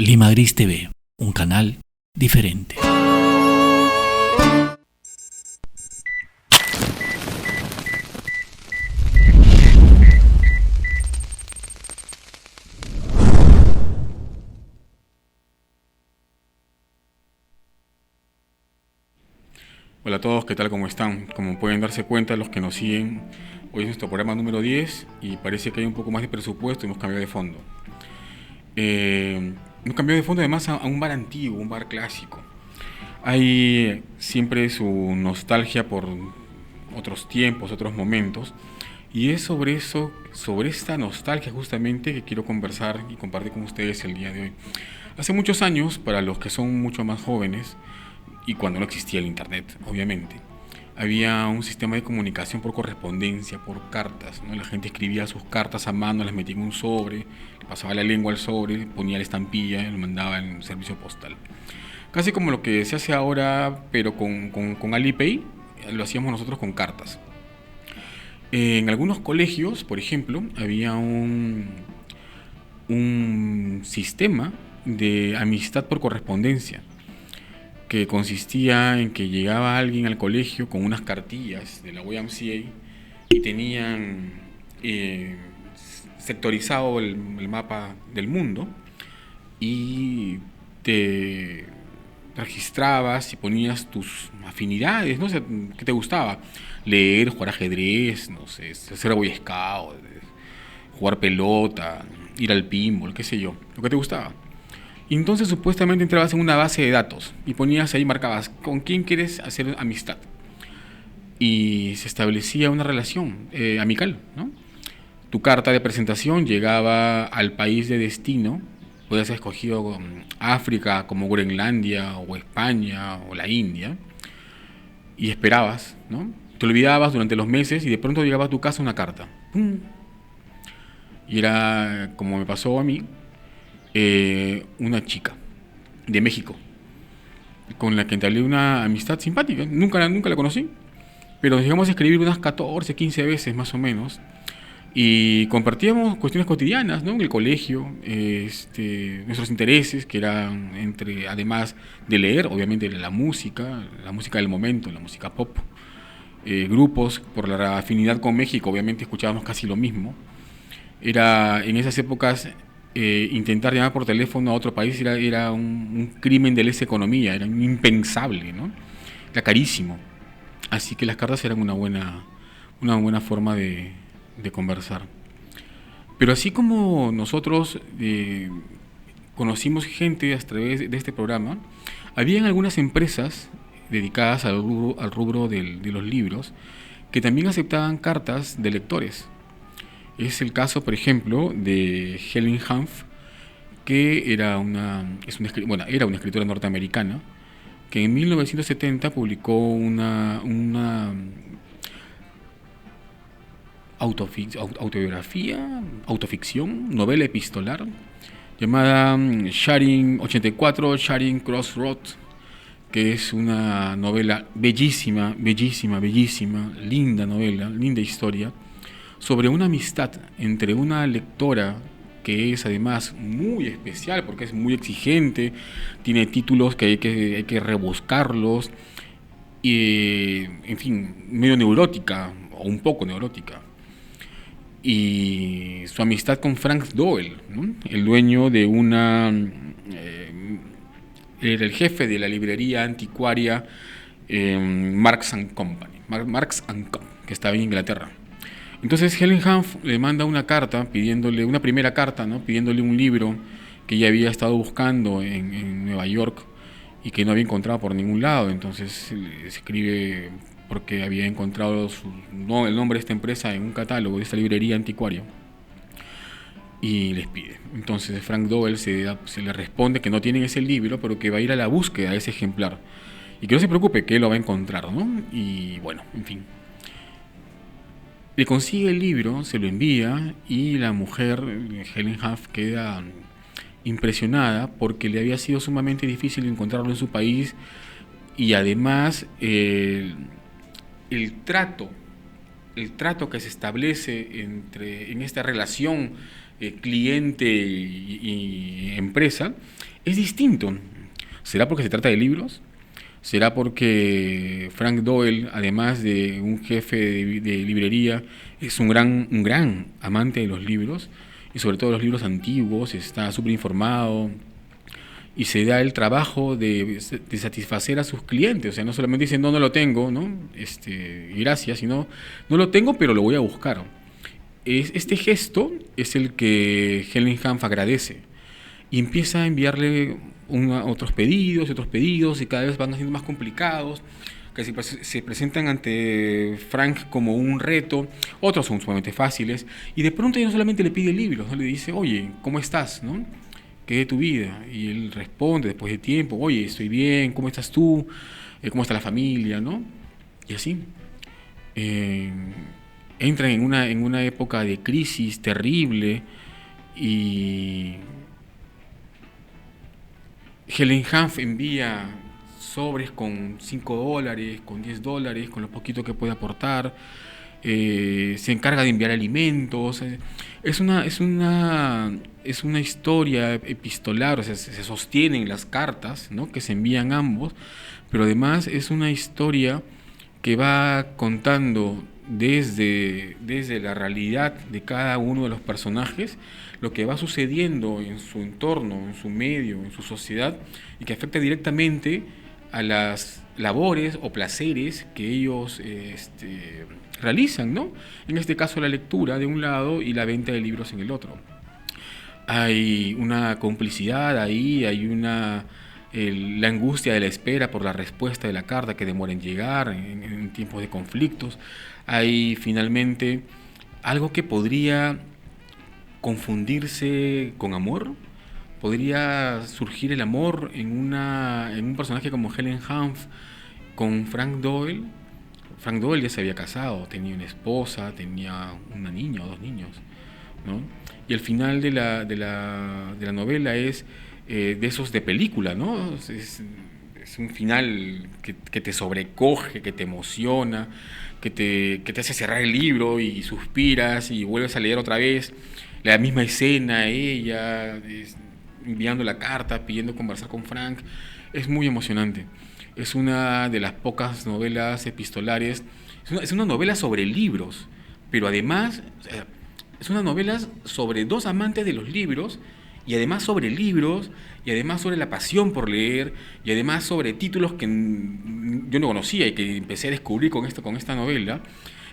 Lima Gris TV, un canal diferente. Hola a todos, ¿qué tal? ¿Cómo están? Como pueden darse cuenta los que nos siguen, hoy es nuestro programa número 10 y parece que hay un poco más de presupuesto y hemos cambiado de fondo. Hemos cambiado de fondo además a un bar antiguo, un bar clásico. Hay siempre su nostalgia por otros tiempos, otros momentos, y es sobre eso, sobre esta nostalgia justamente que quiero conversar y compartir con ustedes el día de hoy. Hace muchos años, para los que son mucho más jóvenes, y cuando no existía el internet, obviamente, había un sistema de comunicación por correspondencia, por cartas, ¿no? La gente escribía sus cartas a mano, las metía en un sobre, le pasaba la lengua al sobre, ponía la estampilla y lo mandaba en el servicio postal. Casi como lo que se hace ahora, pero con Alipay, lo hacíamos nosotros con cartas. En algunos colegios, por ejemplo, había un sistema de amistad por correspondencia, que consistía en que llegaba alguien al colegio con unas cartillas de la YMCA y tenían sectorizado el mapa del mundo y te registrabas y ponías tus afinidades, no sé, ¿qué te gustaba? Leer, jugar ajedrez, no sé, ser Boy Scout, jugar pelota, ir al pinball, qué sé yo, lo que te gustaba. Y entonces supuestamente entrabas en una base de datos y ponías ahí, marcabas con quién quieres hacer amistad. Y se establecía una relación amical, ¿no? Tu carta de presentación llegaba al país de destino, podías haber escogido África como Groenlandia o España o la India, y esperabas, ¿no? Te olvidabas durante los meses y de pronto llegaba a tu casa una carta. ¡Pum! Y era, como me pasó a mí, una chica de México con la que entablé una amistad simpática. Nunca la conocí, pero nos llegamos a escribir unas 14, 15 veces más o menos y compartíamos cuestiones cotidianas, ¿no? En el colegio, nuestros intereses, que eran entre, además de leer, obviamente la música del momento, la música pop, grupos, por la afinidad con México, obviamente escuchábamos casi lo mismo. Era en esas épocas intentar llamar por teléfono a otro país era un crimen de lesa economía, era impensable, ¿no? Era carísimo. Así que las cartas eran una buena forma de conversar. Pero así como nosotros conocimos gente a través de este programa, habían algunas empresas dedicadas al rubro de los libros que también aceptaban cartas de lectores. Es el caso, por ejemplo, de Helen Hanff, que era era una escritora norteamericana, que en 1970 publicó una autoficción, novela epistolar, llamada Charing 84, Charing Crossroad, que es una novela bellísima, linda novela, linda historia, sobre una amistad entre una lectora que es además muy especial porque es muy exigente, tiene títulos que hay que rebuscarlos, y, en fin, medio neurótica o un poco neurótica. Y su amistad con Frank Doyle, ¿no? El dueño de era el jefe de la librería anticuaria Marks and Company, Marks and Co, que estaba en Inglaterra. Entonces Helen Hanff le manda una carta pidiéndole, una primera carta, ¿no? Pidiéndole un libro que ella había estado buscando en Nueva York y que no había encontrado por ningún lado. Entonces le escribe porque había encontrado el nombre de esta empresa en un catálogo de esta librería anticuaria y les pide. Entonces Frank Doyle se le responde que no tienen ese libro, pero que va a ir a la búsqueda de ese ejemplar y que no se preocupe, que él lo va a encontrar, ¿no? Y bueno, en fin. Le consigue el libro, se lo envía y la mujer, Helen Hanff, queda impresionada porque le había sido sumamente difícil encontrarlo en su país y además el trato que se establece en esta relación cliente y empresa es distinto. ¿Será porque se trata de libros? ¿Será porque Frank Doyle, además de un jefe de librería, es un gran amante de los libros? Y sobre todo los libros antiguos, está súper informado y se da el trabajo de satisfacer a sus clientes. O sea, no solamente dicen, no, no lo tengo, ¿no? Y gracias, sino, no lo tengo, pero lo voy a buscar. Este gesto es el que Helen Hanff agradece y empieza a enviarle otros pedidos y cada vez van siendo más complicados, que se presentan ante Frank como un reto, otros son sumamente fáciles y de pronto ella no solamente le pide libros, ¿no? Le dice, oye, ¿cómo estás? ¿No? ¿Qué de tu vida? Y él responde después de tiempo, oye, estoy bien, ¿cómo estás tú? ¿Cómo está la familia? ¿No? Y así. Eh, Entran en una época de crisis terrible y Helen Hanff envía sobres con $5, con $10, con lo poquito que puede aportar. Se encarga de enviar alimentos. Es una historia epistolar, o sea, se sostienen las cartas, ¿no? Que se envían ambos, pero además es una historia que va contando desde la realidad de cada uno de los personajes, lo que va sucediendo en su entorno, en su medio, en su sociedad, y que afecta directamente a las labores o placeres que ellos realizan, ¿no? En este caso la lectura de un lado y la venta de libros en el otro. Hay una complicidad ahí, la angustia de la espera por la respuesta de la carta que demora en llegar en tiempos de conflictos. Hay finalmente algo que podría confundirse con amor. Podría surgir el amor en un personaje como Helen Hanff con Frank Doyle. Frank Doyle ya se había casado, tenía una esposa, tenía una niña o dos niños, ¿no? Y el final de la novela es de esos de película, ¿no? Es un final que te sobrecoge, que te emociona, que te hace cerrar el libro y suspiras y vuelves a leer otra vez la misma escena, ella enviando la carta, pidiendo conversar con Frank. Es muy emocionante. Es una de las pocas novelas epistolares. Es una novela sobre libros, pero además, o sea, es una novela sobre dos amantes de los libros, y además sobre libros, y además sobre la pasión por leer, y además sobre títulos que yo no conocía y que empecé a descubrir con esta novela,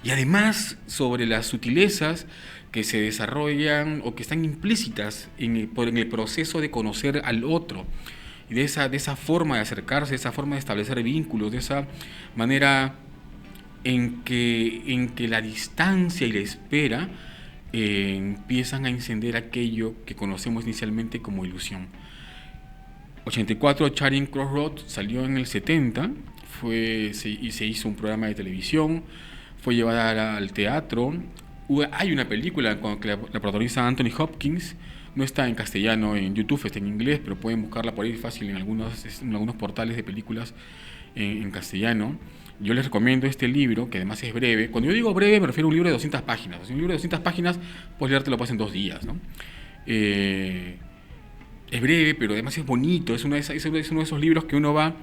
y además sobre las sutilezas que se desarrollan o que están implícitas en el proceso de conocer al otro, y de esa forma de acercarse, de esa forma de establecer vínculos, de esa manera en que la distancia y la espera empiezan a encender aquello que conocemos inicialmente como ilusión. 84, Charing Cross Road salió en el 70, se hizo un programa de televisión, fue llevada al teatro. Hay una película con que la protagoniza Anthony Hopkins, no está en castellano en YouTube, está en inglés, pero pueden buscarla por ahí fácil en algunos portales de películas en castellano. Yo les recomiendo este libro, que además es breve. Cuando yo digo breve, me refiero a un libro de 200 páginas. Un libro de 200 páginas, puedes leértelo en 2 días, ¿no? Es breve, pero además es bonito. Es uno de esos libros que uno va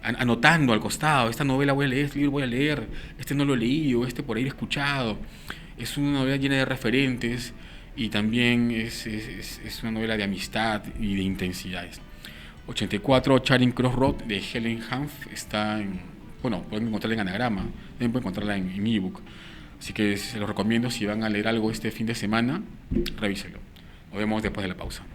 anotando al costado. Esta novela voy a leer, este libro voy a leer, este no lo he leído, este por ahí he escuchado. Es una novela llena de referentes y también es una novela de amistad y de intensidades. 84, Charing Cross Road, de Helen Hanff, está pueden encontrarla en Anagrama, también pueden encontrarla en ebook. Así que se los recomiendo. Si van a leer algo este fin de semana, revísenlo. Nos vemos después de la pausa.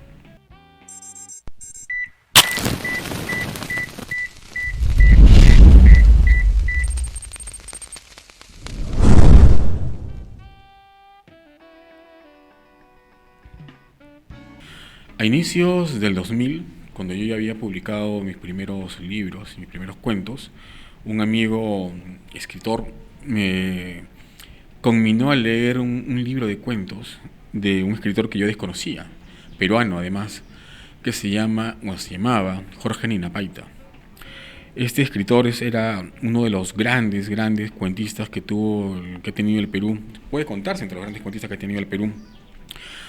A inicios del 2000, cuando yo ya había publicado mis primeros libros, mis primeros cuentos, un amigo escritor me conminó a leer un libro de cuentos de un escritor que yo desconocía, peruano además, que se llamaba Jorge Ninapaita. Este escritor era uno de los grandes cuentistas que ha tenido el Perú. Puede contarse entre los grandes cuentistas que ha tenido el Perú.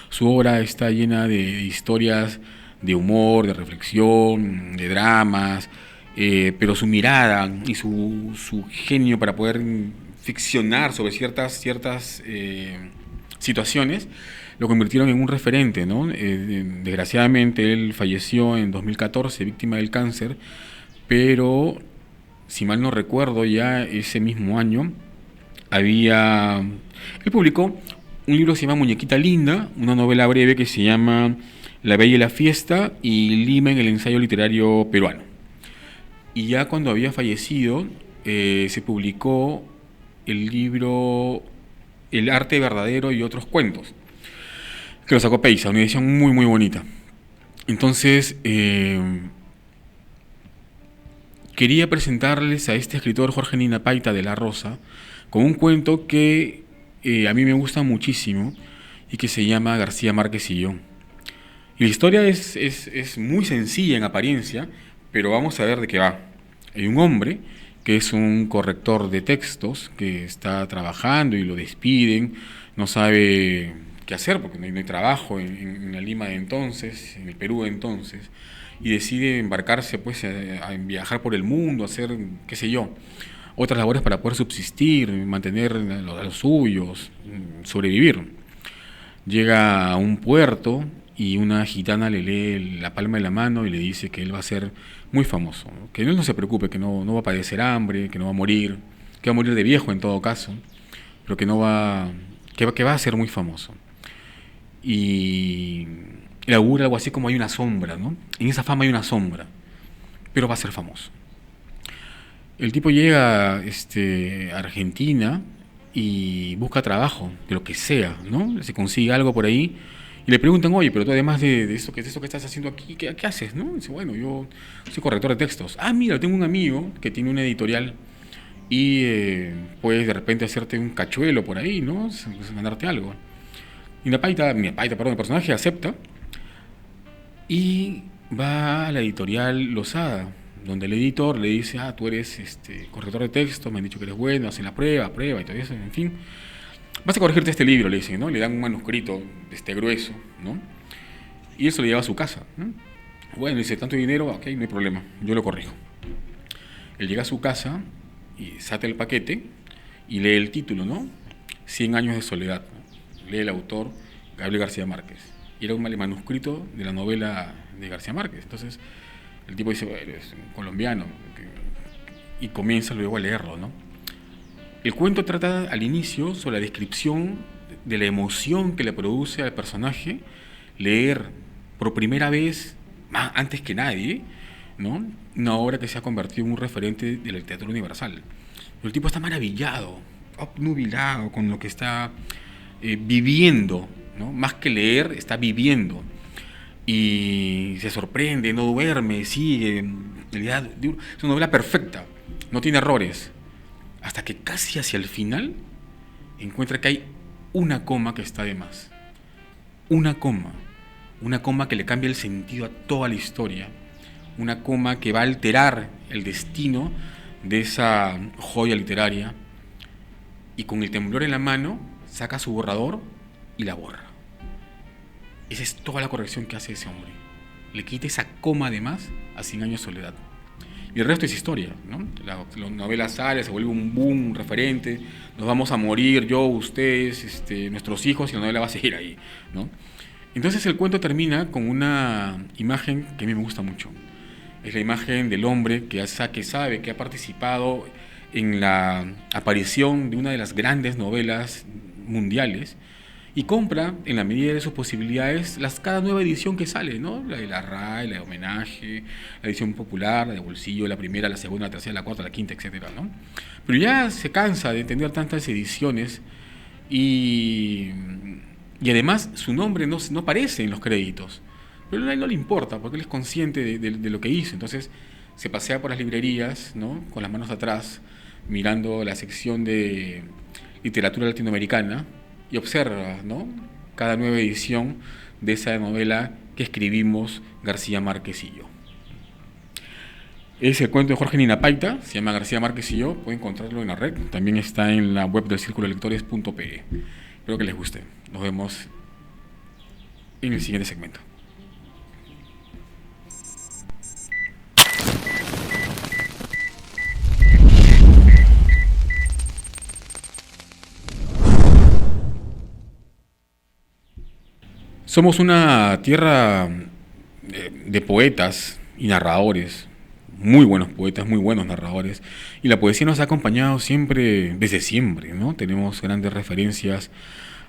Su obra está llena de historias de humor, de reflexión, de dramas, pero su mirada y su genio para poder ficcionar sobre ciertas situaciones lo convirtieron en un referente, ¿no? Desgraciadamente él falleció en 2014, víctima del cáncer, pero si mal no recuerdo, ya ese mismo año él publicó un libro que se llama Muñequita Linda, una novela breve que se llama La Bella y la Fiesta y Lima en el ensayo literario peruano. Y ya cuando había fallecido, se publicó el libro El arte verdadero y otros cuentos, que lo sacó Peisa, una edición muy muy bonita. Entonces, quería presentarles a este escritor Jorge Nina Paita de la Rosa con un cuento que a mí me gusta muchísimo y que se llama García Márquez y yo. Y la historia es muy sencilla en apariencia, pero vamos a ver de qué va. Hay un hombre que es un corrector de textos que está trabajando y lo despiden, no sabe qué hacer porque no hay trabajo en la Lima de entonces, en el Perú de entonces, y decide embarcarse pues a viajar por el mundo, a hacer, qué sé yo, otras labores para poder subsistir, mantener a los suyos, sobrevivir. Llega a un puerto y una gitana le lee la palma de la mano y le dice que él va a ser muy famoso, ¿no? Que él no se preocupe, que no va a padecer hambre, que no va a morir, que va a morir de viejo en todo caso, pero que va a ser muy famoso. Y le augura algo así como hay una sombra, ¿no? En esa fama hay una sombra, pero va a ser famoso. El tipo llega a Argentina y busca trabajo, de lo que sea, ¿no? Se consigue algo por ahí y le preguntan, oye, pero tú además de esto que estás haciendo aquí, ¿qué haces, no? Y dice, bueno, yo soy corrector de textos. Ah, mira, tengo un amigo que tiene una editorial y puedes de repente hacerte un cachuelo por ahí, ¿no? Ganarte algo. Y el personaje acepta y va a la editorial Losada, donde el editor le dice, tú eres corrector de texto, me han dicho que eres bueno, hacen la prueba y todo eso, en fin. Vas a corregirte este libro, le dicen, ¿no? Le dan un manuscrito grueso, ¿no? Y eso lo lleva a su casa, ¿no? Bueno, dice, tanto dinero, ok, no hay problema, yo lo corrijo. Él llega a su casa y saca el paquete y lee el título, ¿no? 100 años de soledad, ¿no? Lee el autor, Gabriel García Márquez. Y era un manuscrito de la novela de García Márquez. Entonces, el tipo dice, bueno, es un colombiano, y comienza luego a leerlo, ¿no? El cuento trata al inicio sobre la descripción de la emoción que le produce al personaje leer por primera vez, antes que nadie, ¿no? Una obra que se ha convertido en un referente de la literatura universal. El tipo está maravillado, obnubilado con lo que está viviendo, ¿no? Más que leer, está viviendo. Y se sorprende, no duerme, sigue. En realidad, es una novela perfecta, no tiene errores. Hasta que casi hacia el final encuentra que hay una coma que está de más. Una coma que le cambia el sentido a toda la historia. Una coma que va a alterar el destino de esa joya literaria. Y con el temblor en la mano saca su borrador y la borra. Esa es toda la corrección que hace ese hombre. Le quita esa coma de más a 100 años de soledad. Y el resto es historia, ¿no? La novela sale, se vuelve un boom, un referente. Nos vamos a morir, yo, ustedes, nuestros hijos, y la novela va a seguir ahí, ¿no? Entonces el cuento termina con una imagen que a mí me gusta mucho. Es la imagen del hombre que sabe que ha participado en la aparición de una de las grandes novelas mundiales y compra, en la medida de sus posibilidades, cada nueva edición que sale, ¿no? La de la RAE, la de homenaje, la edición popular, la de bolsillo, la primera, la segunda, la tercera, la cuarta, la quinta, etcétera, ¿no? Pero ya se cansa de tener tantas ediciones y además su nombre no aparece en los créditos. Pero a él no le importa, porque él es consciente de lo que hizo. Entonces se pasea por las librerías, ¿no? Con las manos atrás, mirando la sección de literatura latinoamericana, y observa, ¿no? Cada nueva edición de esa novela que escribimos García Márquez y yo. Es el cuento de Jorge Nina Paita, se llama García Márquez y yo, pueden encontrarlo en la red, también está en la web del circulolectores.pe. Espero que les guste. Nos vemos en el siguiente segmento. Somos una tierra de poetas y narradores, muy buenos poetas, muy buenos narradores, y la poesía nos ha acompañado siempre, desde siempre, ¿no? Tenemos grandes referencias,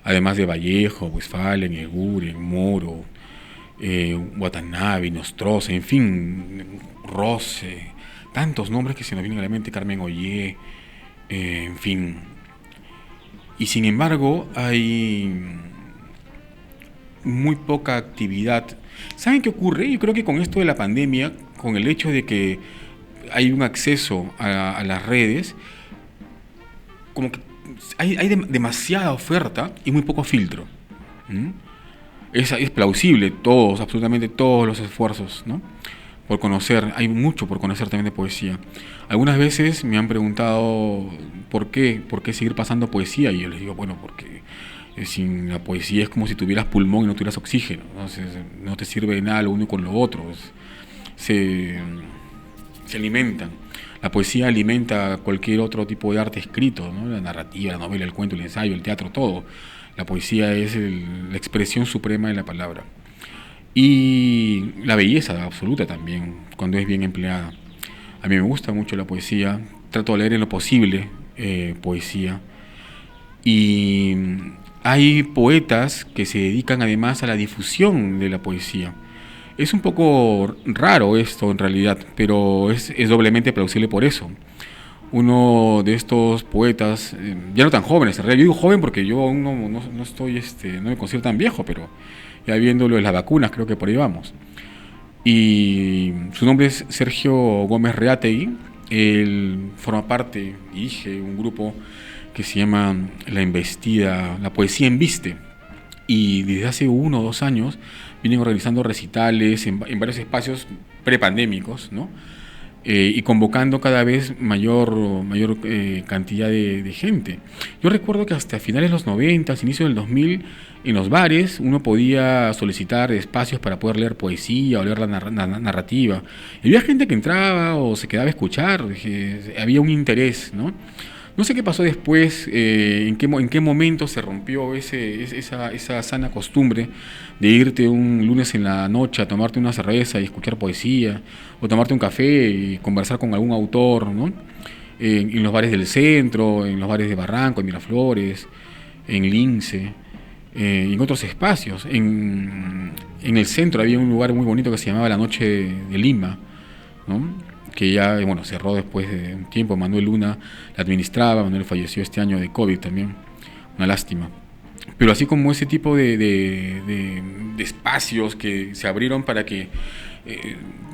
además de Vallejo, Westphalen, Eguren, Moro, Watanabe, Nostroza, en fin, Rose, tantos nombres que se nos vienen a la mente, Carmen Ollé, en fin. Y sin embargo, hay muy poca actividad. ¿Saben qué ocurre? Yo creo que con esto de la pandemia, con el hecho de que hay un acceso a las redes, como que hay demasiada oferta y muy poco filtro. ¿Mm? Es plausible todos, absolutamente todos los esfuerzos, ¿no? Por conocer, hay mucho por conocer también de poesía. Algunas veces me han preguntado por qué seguir pasando poesía, y yo les digo, bueno, porque sin la poesía es como si tuvieras pulmón y no tuvieras oxígeno, ¿no? No te sirve de nada lo uno con lo otro, se, se alimentan. La poesía alimenta cualquier otro tipo de arte escrito, ¿no? La narrativa, la novela, el cuento, el ensayo, el teatro, todo. La poesía es la expresión suprema de la palabra. Y la belleza absoluta también, cuando es bien empleada. A mí me gusta mucho la poesía, trato de leer en lo posible poesía. Y hay poetas que se dedican además a la difusión de la poesía. Es un poco raro esto en realidad, pero es doblemente plausible por eso. Uno de estos poetas, ya no tan jóvenes, en realidad yo digo joven porque yo aún no estoy, no me considero tan viejo, pero ya viéndolo de las vacunas, creo que por ahí vamos. Y su nombre es Sergio Gómez Reategui. Él forma parte, dirige un grupo que se llama La Embestida, La Poesía Embiste. Y desde hace 1 o 2 años vienen organizando recitales en varios espacios prepandémicos, ¿no? Y convocando cada vez mayor cantidad de gente. Yo recuerdo que hasta finales de los 90, inicio del 2000, en los bares uno podía solicitar espacios para poder leer poesía o leer la narrativa. Y había gente que entraba o se quedaba a escuchar, había un interés, ¿no? No sé qué pasó después, en qué momento se rompió esa sana costumbre de irte un lunes en la noche a tomarte una cerveza y escuchar poesía, o tomarte un café y conversar con algún autor, ¿no? En los bares del centro, en los bares de Barranco, en Miraflores, en Lince, y en otros espacios. En el centro había un lugar muy bonito que se llamaba La Noche de Lima, ¿no? Que ya, bueno, cerró después de un tiempo. Manuel Luna la administraba. Manuel falleció este año de COVID también, una lástima. Pero así como ese tipo de espacios que se abrieron para que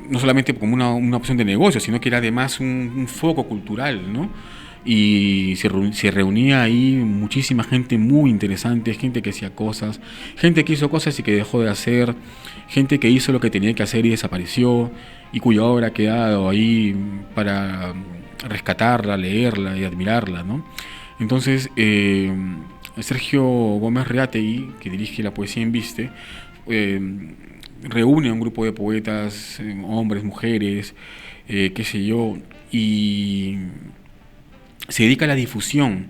no solamente como una opción de negocio, sino que era además un foco cultural, ¿no? Y se reunía ahí muchísima gente muy interesante, gente que hacía cosas, gente que hizo cosas y que dejó de hacer, gente que hizo lo que tenía que hacer y desapareció, y cuya obra ha quedado ahí para rescatarla, leerla y admirarla, ¿no? Entonces, Sergio Gómez Reategui, que dirige La Poesía en Viste, eh, reúne a un grupo de poetas, hombres, mujeres, qué sé yo, y se dedica a la difusión.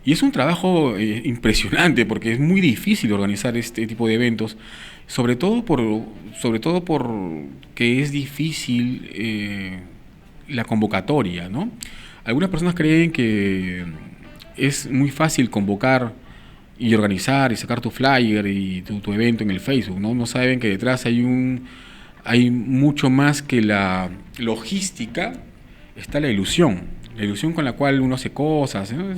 Y es un trabajo impresionante porque es muy difícil organizar este tipo de eventos, sobre todo por que es difícil la convocatoria, ¿no? Algunas personas creen que es muy fácil convocar y organizar y sacar tu flyer y tu evento en el Facebook, ¿no? No saben que detrás hay mucho más que la logística, está la ilusión con la cual uno hace cosas, ¿no?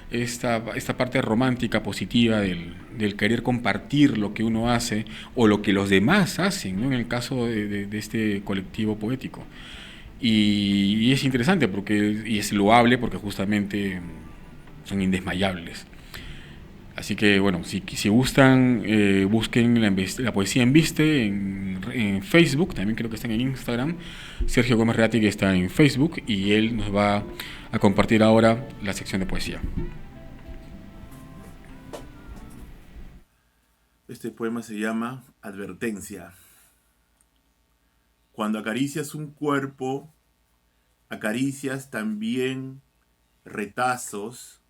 Esta parte romántica, positiva del querer compartir lo que uno hace o lo que los demás hacen, ¿no? En el caso de este colectivo poético. Y es interesante y es loable porque justamente son indesmayables. Así que bueno, si gustan, busquen la poesía en Viste en Facebook, también creo que están en Instagram. Sergio Gómez Reategui está en Facebook y él nos va a compartir ahora la sección de poesía. Este poema se llama Advertencia. Cuando acaricias un cuerpo, acaricias también retazos,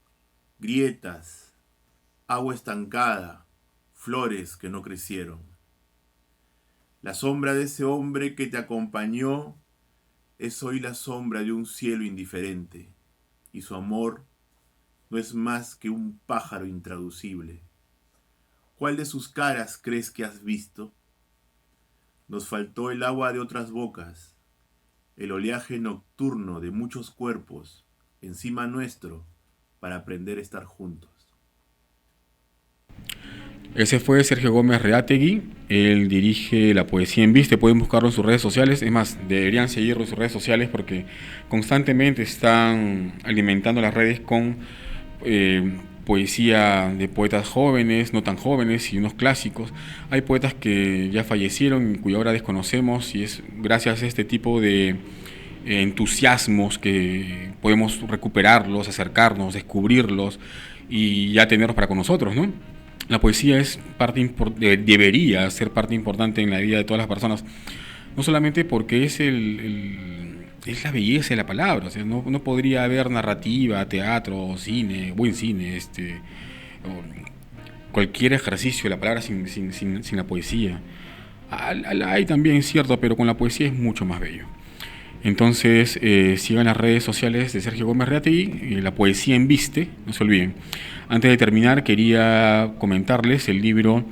grietas, agua estancada, flores que no crecieron. La sombra de ese hombre que te acompañó es hoy la sombra de un cielo indiferente, y su amor no es más que un pájaro intraducible. ¿Cuál de sus caras crees que has visto? Nos faltó el agua de otras bocas, el oleaje nocturno de muchos cuerpos encima nuestro para aprender a estar juntos. Ese fue Sergio Gómez Reategui. Él dirige La Poesía en Viste. Pueden buscarlo en sus redes sociales. Es más, deberían seguirlo en sus redes sociales porque constantemente están alimentando las redes con poesía de poetas jóvenes, no tan jóvenes, y unos clásicos. Hay poetas que ya fallecieron y cuya obra desconocemos, y es gracias a este tipo de entusiasmos que podemos recuperarlos, acercarnos, descubrirlos y ya tenerlos para con nosotros, ¿no? La poesía es debería ser parte importante en la vida de todas las personas, no solamente porque es es la belleza de la palabra. O sea, no podría haber narrativa, teatro, cine, buen cine, o cualquier ejercicio de la palabra sin la poesía. Hay también, cierto, pero con la poesía es mucho más bello. Entonces, sigan las redes sociales de Sergio Gómez Reategui, La Poesía en Viste, no se olviden. Antes de terminar, quería comentarles el libro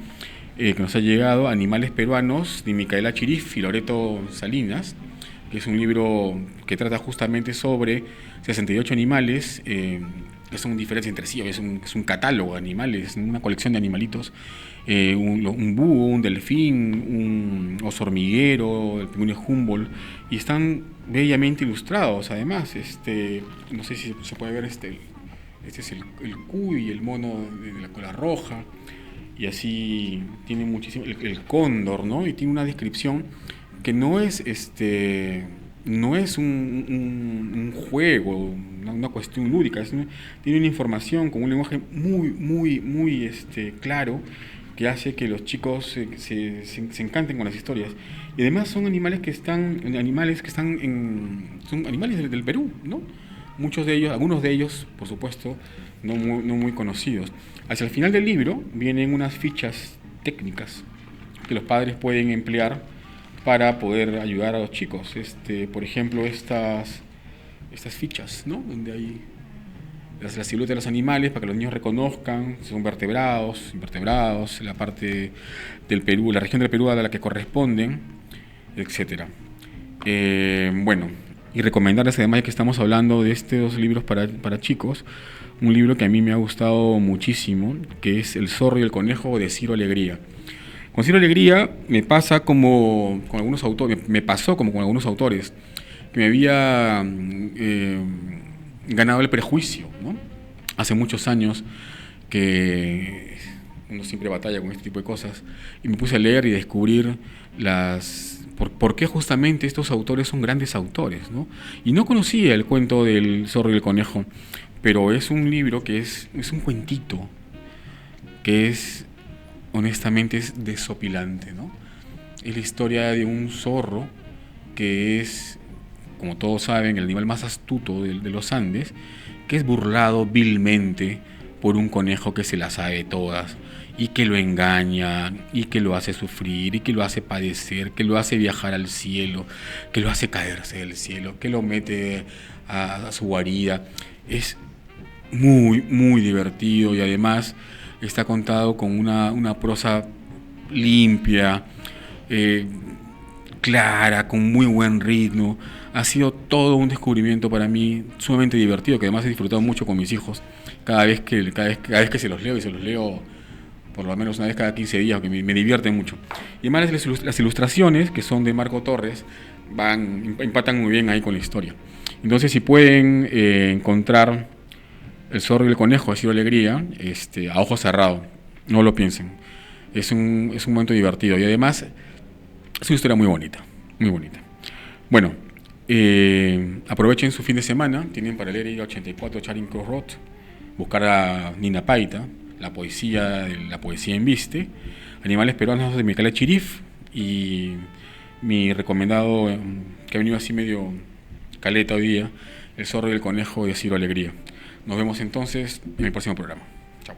que nos ha llegado, Animales Peruanos, de Micaela Chirif y Loreto Salinas, que es un libro que trata justamente sobre 68 animales, que son diferentes entre sí, es un catálogo de animales, una colección de animalitos, un búho, un delfín, un oso hormiguero, el pingüino Humboldt, y están bellamente ilustrados. Además, no sé si se puede ver, este es el cuy, el mono de la cola roja, y así tiene muchísimo, el cóndor, ¿no? Y tiene una descripción que no es un juego, una cuestión lúdica, tiene una información con un lenguaje muy claro, que hace que los chicos se encanten con las historias. Y además son animales que están son animales del Perú, ¿no? Muchos de ellos, algunos de ellos, por supuesto, no muy conocidos. Hacia el final del libro vienen unas fichas técnicas que los padres pueden emplear para poder ayudar a los chicos. Por ejemplo, estas fichas, ¿no? Donde hay la silueta de los animales para que los niños reconozcan si son vertebrados, invertebrados, la parte del Perú, la región del Perú a la que corresponden, etcétera. Bueno, y recomendarles, además de que estamos hablando de estos libros para chicos, un libro que a mí me ha gustado muchísimo, que es El zorro y el conejo, de Ciro Alegría. Con Ciro Alegría me pasó como con algunos autores, que me había ganado el prejuicio, ¿no? Hace muchos años que uno siempre batalla con este tipo de cosas, y me puse a leer y descubrir por qué justamente estos autores son grandes autores, ¿no? Y no conocía el cuento del zorro y el conejo, pero es un libro que es un cuentito que honestamente es desopilante, ¿no? Es la historia de un zorro que es, como todos saben, el animal más astuto de los Andes, que es burlado vilmente por un conejo que se la sabe todas, y que lo engaña, y que lo hace sufrir, y que lo hace padecer, que lo hace viajar al cielo, que lo hace caerse del cielo, que lo mete a su guarida. Es muy divertido, y además está contado con una prosa limpia, clara, con muy buen ritmo. Ha sido todo un descubrimiento para mí, sumamente divertido, que además he disfrutado mucho con mis hijos cada vez que se los leo, y se los leo por lo menos una vez cada 15 días, que me divierten mucho. Y además las ilustraciones, que son de Marco Torres, empatan muy bien ahí con la historia. Entonces, si pueden encontrar El zorro y el conejo de Ciro Alegría, a ojo cerrado, no lo piensen. Es un momento divertido, y además es una historia muy bonita, muy bonita. Bueno, aprovechen su fin de semana, tienen para leer ir a 84 Charing Cross Road, buscar a Nina Paita, la poesía en Viste, Animales Peruanos de Micaela Chirif, y mi recomendado, que ha venido así medio caleta hoy día, El zorro y el conejo de Ciro Alegría. Nos vemos entonces en el próximo programa. Chao.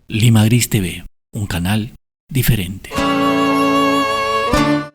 Lima Gris TV, un canal diferente.